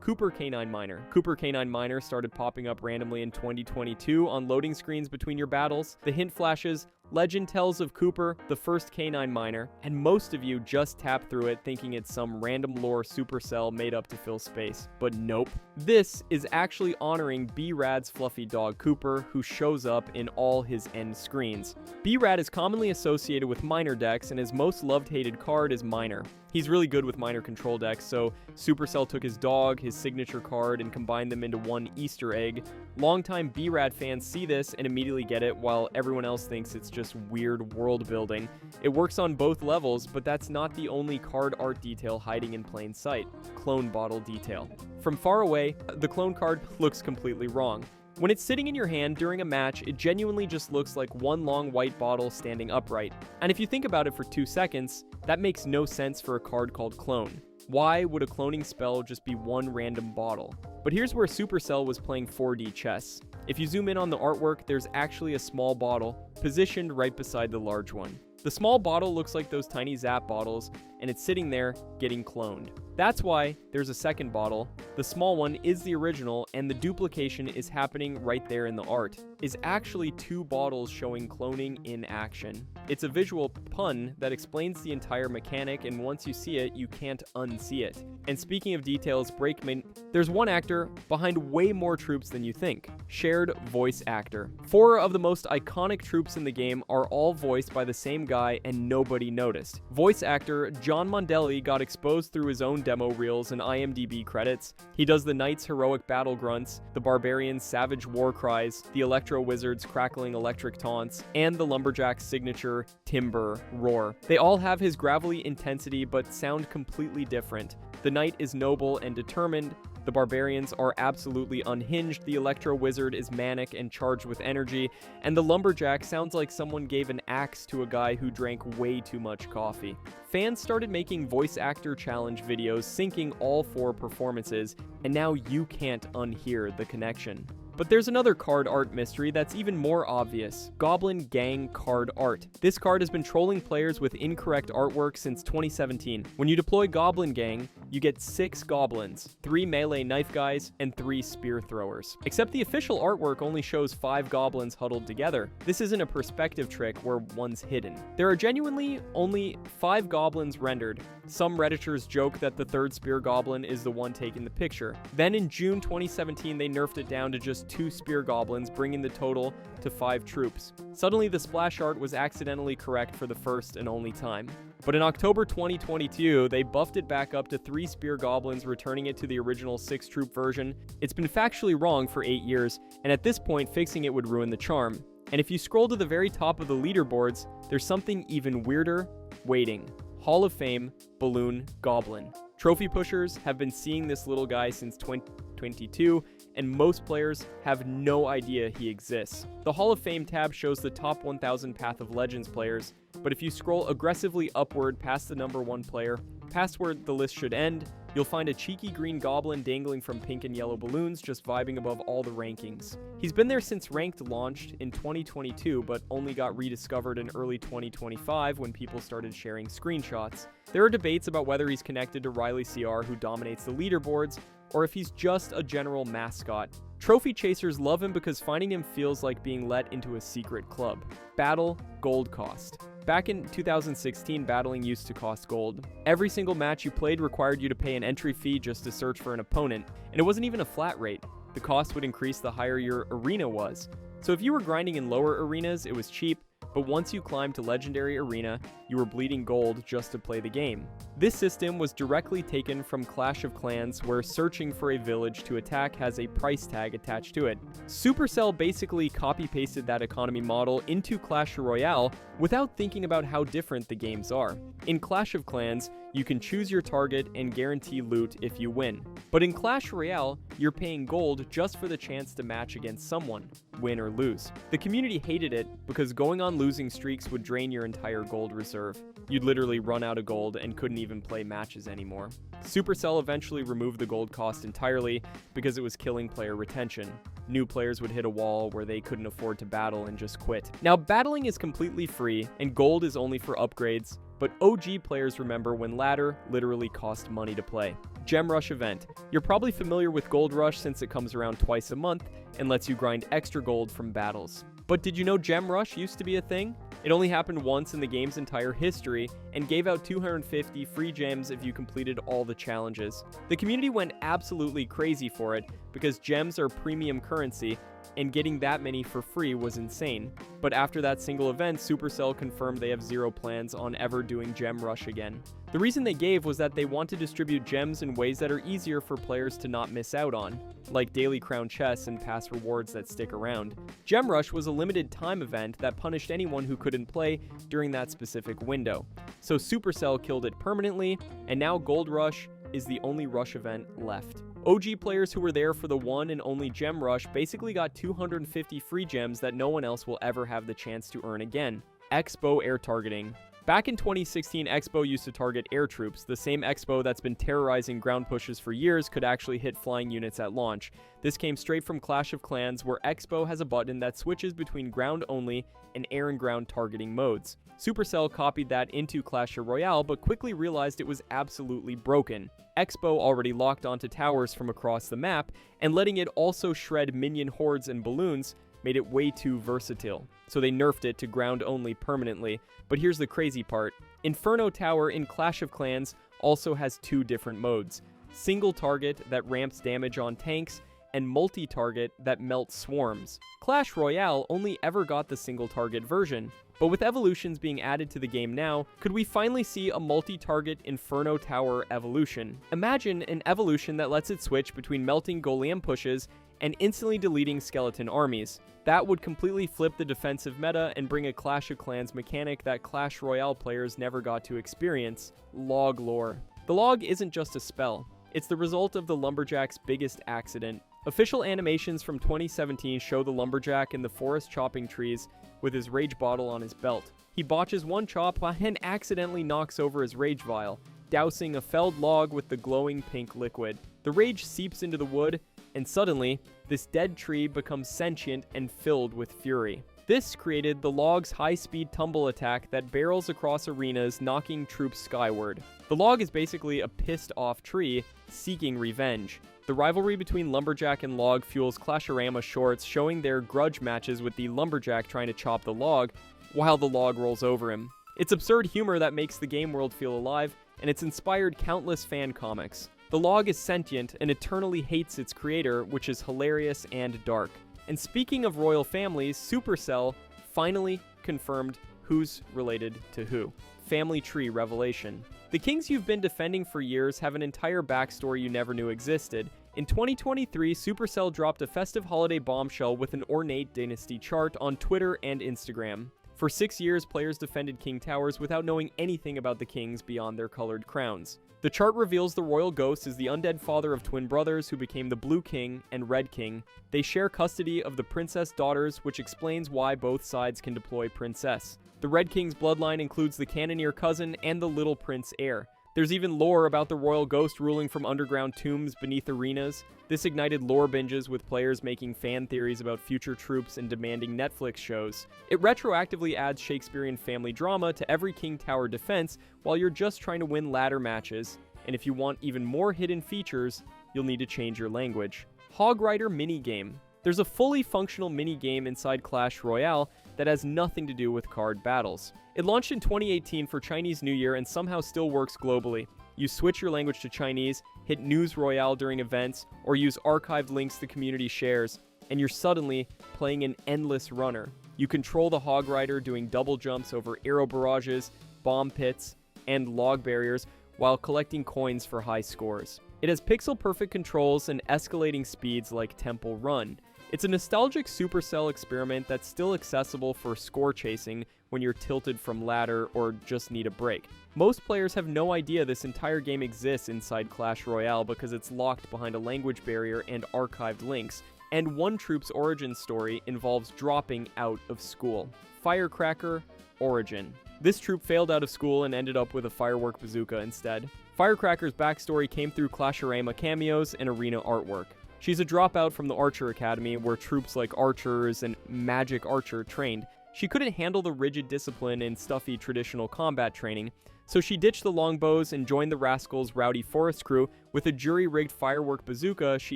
Cooper Canine Miner. Cooper Canine Miner started popping up randomly in 2022 on loading screens between your battles. The hint flashes, legend tells of Cooper, the first canine miner, and most of you just tap through it thinking it's some random lore Supercell made up to fill space. But nope. This is actually honoring B-Rad's fluffy dog Cooper, who shows up in all his end screens. B-Rad is commonly associated with miner decks, and his most loved-hated card is Miner. He's really good with miner control decks, so Supercell took his dog, his signature card, and combined them into one Easter egg. Longtime B-Rad fans see this and immediately get it, while everyone else thinks it's just weird world building. It works on both levels, but that's not the only card art detail hiding in plain sight. Clone bottle detail. From far away, the clone card looks completely wrong. When it's sitting in your hand during a match, it genuinely just looks like one long white bottle standing upright. And if you think about it for 2 seconds, that makes no sense for a card called Clone. Why would a cloning spell just be one random bottle? But here's where Supercell was playing 4D chess. If you zoom in on the artwork, there's actually a small bottle positioned right beside the large one. The small bottle looks like those tiny Zap bottles, and it's sitting there getting cloned. That's why there's a second bottle. The small one is the original, and the duplication is happening right there in the art. Is actually 2 bottles showing cloning in action. It's a visual pun that explains the entire mechanic, and once you see it, you can't unsee it. And speaking of details, Breakman, there's one actor behind way more troops than you think. Shared voice actor. 4 of the most iconic troops in the game are all voiced by the same guy, and nobody noticed. Voice actor John Mondelli got exposed through his own demo reels and IMDb credits. He does the Knight's heroic battle grunts, the Barbarian's savage war cries, the Electro Wizard's crackling electric taunts, and the Lumberjack's signature timber roar. They all have his gravelly intensity but sound completely different. The Knight is noble and determined. The Barbarians are absolutely unhinged, the Electro Wizard is manic and charged with energy, and the Lumberjack sounds like someone gave an axe to a guy who drank way too much coffee. Fans started making voice actor challenge videos syncing all 4 performances, and now you can't unhear the connection. But there's another card art mystery that's even more obvious. Goblin Gang card art. This card has been trolling players with incorrect artwork since 2017. When you deploy Goblin Gang, you get 6 goblins, 3 melee knife guys, and 3 spear throwers. Except the official artwork only shows 5 goblins huddled together. This isn't a perspective trick where one's hidden. There are genuinely only 5 goblins rendered. Some Redditors joke that the 3rd spear goblin is the one taking the picture. Then in June 2017, they nerfed it down to just 2 spear goblins, bringing the total to 5 troops. Suddenly, the splash art was accidentally correct for the first and only time. But in October 2022, they buffed it back up to 3 spear goblins, returning it to the original 6-troop version. It's been factually wrong for 8 years, and at this point, fixing it would ruin the charm. And if you scroll to the very top of the leaderboards, there's something even weirder waiting. Hall of Fame Balloon Goblin. Trophy pushers have been seeing this little guy since 2022, and most players have no idea he exists. The Hall of Fame tab shows the top 1,000 Path of Legends players, but if you scroll aggressively upward past the number 1 player, past where the list should end, you'll find a cheeky green goblin dangling from pink and yellow balloons, just vibing above all the rankings. He's been there since Ranked launched in 2022, but only got rediscovered in early 2025 when people started sharing screenshots. There are debates about whether he's connected to Riley CR, who dominates the leaderboards, or if he's just a general mascot. Trophy chasers love him because finding him feels like being let into a secret club. Battle gold cost. Back in 2016, battling used to cost gold. Every single match you played required you to pay an entry fee just to search for an opponent, and it wasn't even a flat rate. The cost would increase the higher your arena was. So if you were grinding in lower arenas, it was cheap, but once you climbed to Legendary Arena, you were bleeding gold just to play the game. This system was directly taken from Clash of Clans, where searching for a village to attack has a price tag attached to it. Supercell basically copy-pasted that economy model into Clash Royale without thinking about how different the games are. In Clash of Clans, you can choose your target and guarantee loot if you win. But in Clash Royale, you're paying gold just for the chance to match against someone, win or lose. The community hated it because going on losing streaks would drain your entire gold reserve. You'd literally run out of gold and couldn't even play matches anymore. Supercell eventually removed the gold cost entirely because it was killing player retention. New players would hit a wall where they couldn't afford to battle and just quit. Now, battling is completely free, and gold is only for upgrades, but OG players remember when ladder literally cost money to play. Gem Rush event. You're probably familiar with Gold Rush since it comes around twice a month and lets you grind extra gold from battles. But did you know Gem Rush used to be a thing? It only happened once in the game's entire history and gave out 250 free gems if you completed all the challenges. The community went absolutely crazy for it because gems are premium currency and getting that many for free was insane. But after that single event, Supercell confirmed they have zero plans on ever doing Gem Rush again. The reason they gave was that they want to distribute gems in ways that are easier for players to not miss out on, like daily crown chests and past rewards that stick around. Gem Rush was a limited time event that punished anyone who couldn't play during that specific window. So Supercell killed it permanently, and now Gold Rush is the only Rush event left. OG players who were there for the one and only Gem Rush basically got 250 free gems that no one else will ever have the chance to earn again. Expo air targeting. Back in 2016, Expo used to target air troops. The same Expo that's been terrorizing ground pushes for years could actually hit flying units at launch. This came straight from Clash of Clans, where Expo has a button that switches between ground only and air and ground targeting modes. Supercell copied that into Clash of Royale, but quickly realized it was absolutely broken. Expo already locked onto towers from across the map, and letting it also shred minion hordes and balloons made it way too versatile. So they nerfed it to ground only permanently. But here's the crazy part. Inferno Tower in Clash of Clans also has two different modes. Single target that ramps damage on tanks, and multi-target that melts swarms. Clash Royale only ever got the single target version. But with evolutions being added to the game now, could we finally see a multi-target Inferno Tower evolution? Imagine an evolution that lets it switch between melting Golem pushes and instantly deleting skeleton armies. That would completely flip the defensive meta and bring a Clash of Clans mechanic that Clash Royale players never got to experience: log lore. The log isn't just a spell, it's the result of the Lumberjack's biggest accident. Official animations from 2017 show the Lumberjack in the forest chopping trees with his rage bottle on his belt. He botches one chop and accidentally knocks over his rage vial, dousing a felled log with the glowing pink liquid. The rage seeps into the wood, and suddenly, this dead tree becomes sentient and filled with fury. This created the log's high-speed tumble attack that barrels across arenas, knocking troops skyward. The log is basically a pissed-off tree seeking revenge. The rivalry between Lumberjack and Log fuels Clashorama shorts showing their grudge matches with the Lumberjack trying to chop the log, while the log rolls over him. It's absurd humor that makes the game world feel alive, and it's inspired countless fan comics. The log is sentient and eternally hates its creator, which is hilarious and dark. And speaking of royal families, Supercell finally confirmed who's related to who. Family tree revelation. The kings you've been defending for years have an entire backstory you never knew existed. In 2023, Supercell dropped a festive holiday bombshell with an ornate dynasty chart on Twitter and Instagram. For 6 years, players defended king towers without knowing anything about the kings beyond their colored crowns. The chart reveals the royal ghost is the undead father of twin brothers who became the Blue King and Red King. They share custody of the princess daughters, which explains why both sides can deploy princess. The Red King's bloodline includes the Cannoneer cousin and the Little Prince heir. There's even lore about the royal ghost ruling from underground tombs beneath arenas. This ignited lore binges with players making fan theories about future troops and demanding Netflix shows. It retroactively adds Shakespearean family drama to every King Tower defense while you're just trying to win ladder matches. And if you want even more hidden features, you'll need to change your language. Hog Rider minigame. There's a fully functional minigame inside Clash Royale that has nothing to do with card battles. It launched in 2018 for Chinese New Year and somehow still works globally. You switch your language to Chinese, hit News Royale during events, or use archived links the community shares, and you're suddenly playing an endless runner. You control the Hog Rider doing double jumps over arrow barrages, bomb pits, and log barriers while collecting coins for high scores. It has pixel-perfect controls and escalating speeds like Temple Run. It's a nostalgic Supercell experiment that's still accessible for score chasing when you're tilted from ladder or just need a break. Most players have no idea this entire game exists inside Clash Royale because it's locked behind a language barrier and archived links, and one troop's origin story involves dropping out of school. Firecracker Origin. This troop failed out of school and ended up with a firework bazooka instead. Firecracker's backstory came through Clashorama cameos and arena artwork. She's a dropout from the Archer Academy, where troops like archers and magic archer trained. She couldn't handle the rigid discipline and stuffy traditional combat training, so she ditched the longbows and joined the Rascals' rowdy forest crew with a jury-rigged firework bazooka she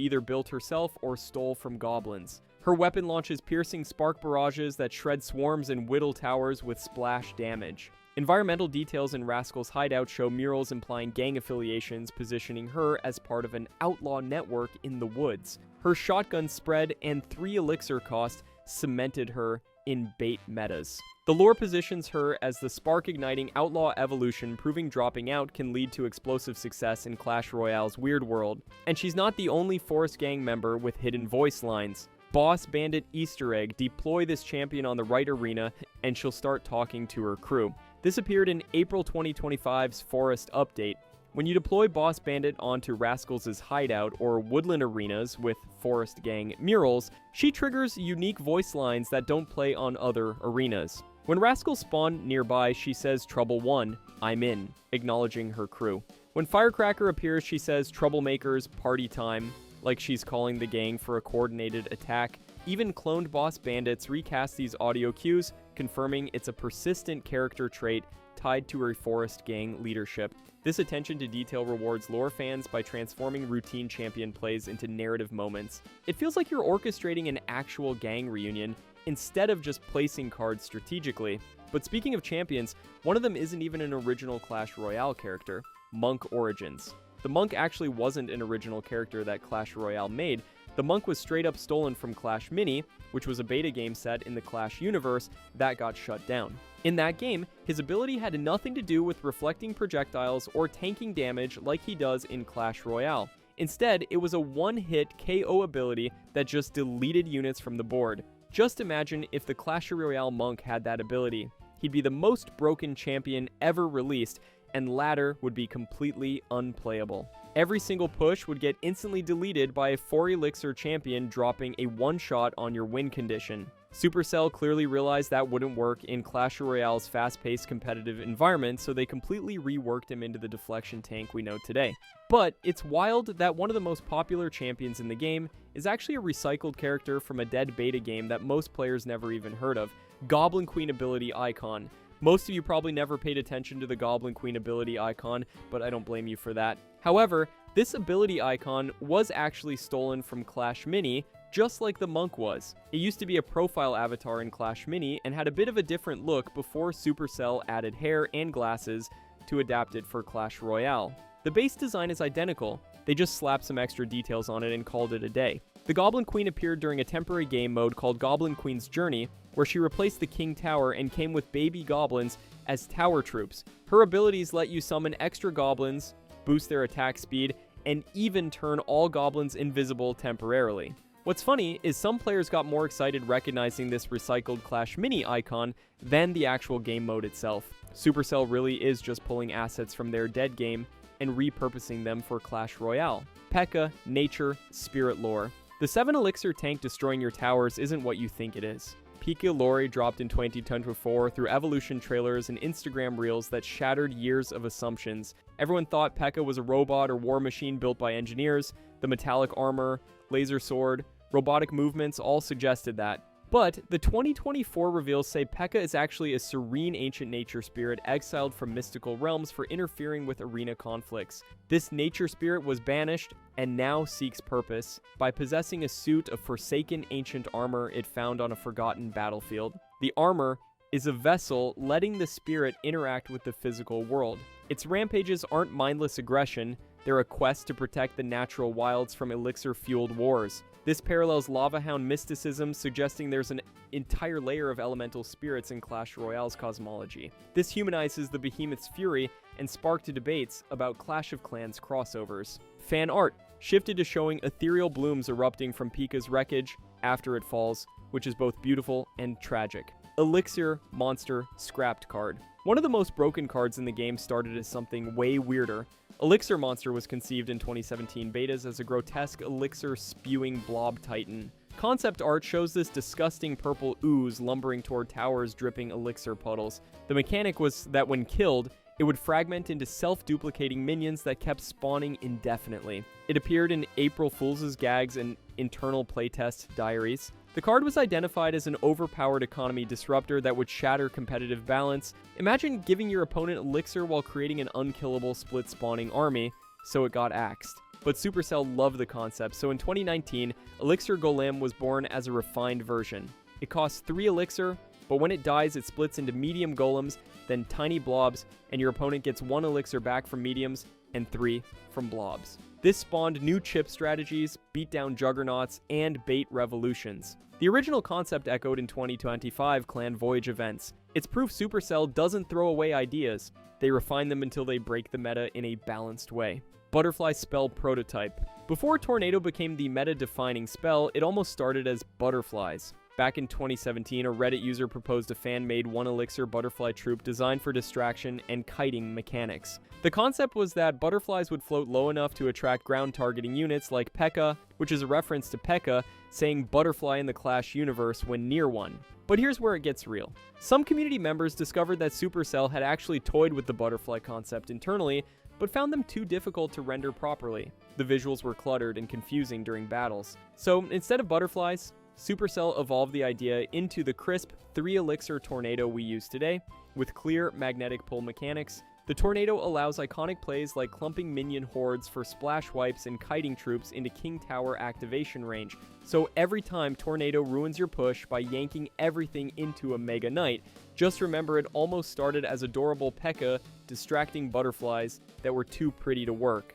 either built herself or stole from goblins. Her weapon launches piercing spark barrages that shred swarms and whittle towers with splash damage. Environmental details in Rascal's hideout show murals implying gang affiliations, positioning her as part of an outlaw network in the woods. Her shotgun spread and 3 elixir cost cemented her in bait metas. The lore positions her as the spark-igniting outlaw evolution, proving dropping out can lead to explosive success in Clash Royale's weird world. And she's not the only Forest Gang member with hidden voice lines. Boss Bandit Easter egg, deploy this champion on the right arena, and she'll start talking to her crew. This appeared in April 2025's Forest Update. When you deploy Boss Bandit onto Rascals' hideout or woodland arenas with Forest Gang murals, she triggers unique voice lines that don't play on other arenas. When Rascals spawn nearby, she says Trouble 1, I'm in, acknowledging her crew. When Firecracker appears, she says Troublemakers, party time, like she's calling the gang for a coordinated attack. Even cloned Boss Bandits recast these audio cues, confirming it's a persistent character trait tied to her Forest Gang leadership. This attention to detail rewards lore fans by transforming routine champion plays into narrative moments. It feels like you're orchestrating an actual gang reunion instead of just placing cards strategically. But speaking of champions, one of them isn't even an original Clash Royale character, Monk Origins. The Monk actually wasn't an original character that Clash Royale made. The Monk was straight up stolen from Clash Mini, which was a beta game set in the Clash universe that got shut down. In that game, his ability had nothing to do with reflecting projectiles or tanking damage like he does in Clash Royale. Instead, it was a one-hit KO ability that just deleted units from the board. Just imagine if the Clash Royale Monk had that ability. He'd be the most broken champion ever released, and ladder would be completely unplayable. Every single push would get instantly deleted by a 4 elixir champion dropping a one-shot on your win condition. Supercell clearly realized that wouldn't work in Clash Royale's fast-paced competitive environment, so they completely reworked him into the deflection tank we know today. But it's wild that one of the most popular champions in the game is actually a recycled character from a dead beta game that most players never even heard of, Goblin Queen ability icon. Most of you probably never paid attention to the Goblin Queen ability icon, but I don't blame you for that. However, this ability icon was actually stolen from Clash Mini, just like the Monk was. It used to be a profile avatar in Clash Mini and had a bit of a different look before Supercell added hair and glasses to adapt it for Clash Royale. The base design is identical, they just slapped some extra details on it and called it a day. The Goblin Queen appeared during a temporary game mode called Goblin Queen's Journey, where she replaced the King Tower and came with baby goblins as tower troops. Her abilities let you summon extra goblins, boost their attack speed, and even turn all goblins invisible temporarily. What's funny is some players got more excited recognizing this recycled Clash Mini icon than the actual game mode itself. Supercell really is just pulling assets from their dead game and repurposing them for Clash Royale. P.E.K.K.A, nature, spirit lore. The 7 elixir tank destroying your towers isn't what you think it is. P.E.K.K.A lore dropped in 2024 through evolution trailers and Instagram reels that shattered years of assumptions. Everyone thought P.E.K.K.A was a robot or war machine built by engineers. The metallic armor, laser sword, robotic movements all suggested that. But the 2024 reveals say P.E.K.K.A is actually a serene ancient nature spirit exiled from mystical realms for interfering with arena conflicts. This nature spirit was banished and now seeks purpose by possessing a suit of forsaken ancient armor it found on a forgotten battlefield. The armor is a vessel letting the spirit interact with the physical world. Its rampages aren't mindless aggression, they're a quest to protect the natural wilds from elixir-fueled wars. This parallels Lava Hound mysticism, suggesting there's an entire layer of elemental spirits in Clash Royale's cosmology. This humanizes the behemoth's fury and sparked debates about Clash of Clans crossovers. Fan art shifted to showing ethereal blooms erupting from P.E.K.K.A's wreckage after it falls, which is both beautiful and tragic. Elixir Monster Scrapped card. One of the most broken cards in the game started as something way weirder. Elixir Monster was conceived in 2017 betas as a grotesque elixir-spewing blob titan. Concept art shows this disgusting purple ooze lumbering toward towers dripping elixir puddles. The mechanic was that when killed, it would fragment into self-duplicating minions that kept spawning indefinitely. It appeared in April Fool's gags and internal playtest diaries. The card was identified as an overpowered economy disruptor that would shatter competitive balance. Imagine giving your opponent Elixir while creating an unkillable split-spawning army, so it got axed. But Supercell loved the concept, so in 2019, Elixir Golem was born as a refined version. It costs 3 Elixir, but when it dies, it splits into medium golems, then tiny blobs, and your opponent gets 1 Elixir back from mediums and 3 from blobs. This spawned new chip strategies, beat down juggernauts, and bait revolutions. The original concept echoed in 2025 Clan Voyage events. It's proof Supercell doesn't throw away ideas. They refine them until they break the meta in a balanced way. Butterfly Spell Prototype. Before Tornado became the meta-defining spell, it almost started as butterflies. Back in 2017, a Reddit user proposed a fan-made 1 Elixir butterfly troop designed for distraction and kiting mechanics. The concept was that butterflies would float low enough to attract ground-targeting units like P.E.K.K.A., which is a reference to P.E.K.K.A. saying butterfly in the Clash universe when near one. But here's where it gets real. Some community members discovered that Supercell had actually toyed with the butterfly concept internally, but found them too difficult to render properly. The visuals were cluttered and confusing during battles. So instead of butterflies, Supercell evolved the idea into the crisp 3 Elixir Tornado we use today, with clear magnetic pull mechanics. The Tornado allows iconic plays like clumping minion hordes for splash wipes and kiting troops into King Tower activation range. So every time Tornado ruins your push by yanking everything into a Mega Knight, just remember it almost started as adorable P.E.K.K.A. distracting butterflies that were too pretty to work.